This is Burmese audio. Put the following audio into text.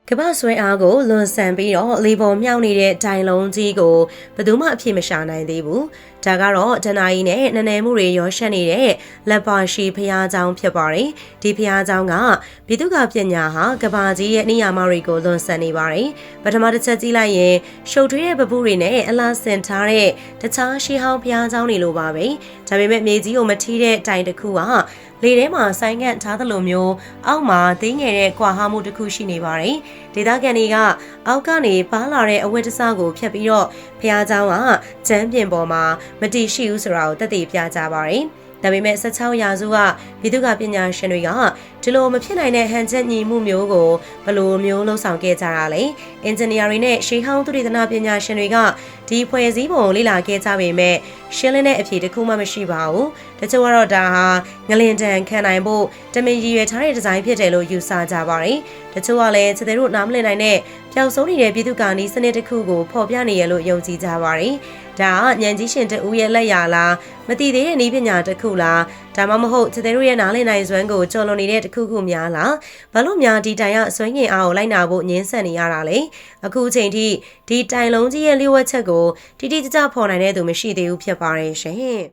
ကမ္ဘာဆွဲအားကိုလွန်ဆန်ပြီးတော့လေပေါ်မြောက်နေတဲ့တိုင်လုံးကြီးကိုဘယ်သူမှအပြည့်မရှာနိုင်သေးဘူး။ဒါကတော့ဒနာကြီးနဲ့နနယ်မှုတွေရောရှက်နေတဲ့လက်ပါရှိဖျားเจ้าဖြစ်ပါတယ်။ဒီဖျားเจ้าကပြည်သူ့ကပညာဟာကမ္ဘာကြီးရဲ့နေရာမတွေကိုလွန်ဆန်နေပါတယ်။ပထမတစ်ချက်ကြည့်လိုက်ရင်ရှုပ်ထွေးတဲ့ပပူတွေနဲ့အလားဆင်ထားတဲ့တခြားရှေးဟောင်းဖျားเจ้าတွေလိုပါပဲ။ဒါပေမဲ့မြေကြီးကိုမထီးတဲ့တိုင်တစ်ခုကလေထဲမှာဆိုင်းငံ့ထားသလိုမျိုးအောက်မှာသေးငယ်တဲ့ကွာဟမှုတစ်ခုရှိနေပါတယ်။ဒေသခံတွေကအောက်ကနေပါလာတဲ့အဝတ်တစားကိုဖြတ်ပြီးတော့ဖျားเจ้าကကျမ်းပြင်ပေါ်မှာမတည်ရှိဘူးဆိုတာကိုသက်သေပြကြပါတယ်။ဒါပေမဲ့16ရာစုကပြည်သူ့ကပညာရှင်တွေကဒီလိုမဖြစ်နိုင်တဲ့ဟန်ချက်ညီမှုမျိုးကိုဘယ်လိုမျိုးလှုပ်ဆောင်ခဲ့ကြတာလဲအင်ဂျင်နီယာတွေနဲ့ရှေးဟောင်းသုတေသနပညာရှင်တွေကဒီဖွဲ့စည်းပုံလေ့လာခဲ့ကြပေမဲ့ရှင်းလင်းတဲ့အဖြေတစ်ခုမှမရှိပါဘူးတချို့ကတော့ဒါဟာငလင်တန်ခံနိုင်ဖို့တမင်ရည်ရွယ်ထားတဲ့ဒီဇိုင်းဖြစ်တယ်လို့ယူဆကြပါတယ်တချို့ကလည်းသူတို့နားမလည်နိုင်တဲ့ပျောက်ဆုံးနေတဲ့ပြည်သူ့ကာနီးစနစ်တစ်ခုကိုဖော်ပြနေရလို့ယုံကြည်ကြပါတယ်ဒါကဉာဏ်ကြီးရှင်တဦးရဲ့လက်ရာလားမသိသေးတဲ့နည်းပညာတစ်ခုလားဒါမှမဟုတ်သူတို့ရဲ့နားလည်နိုင်စွမ်းကိုကျော်လွန်နေတဲ့တစ်ခုခုများလားဘာလို့များဒီတိုင်ကဆွဲငင်အားကိုလိုက်နာဖို့ညှင်းဆန်နေရတာလဲအခုအချိန်ထိဒီတိုင်လုံးကြီးရဲ့လျှို့ဝှက်ချက်ကိုတိတိကျကျဖော်နိုင်တဲ့သူမရှိသေးဘူးဖြစ်ပါတယ်ရှင်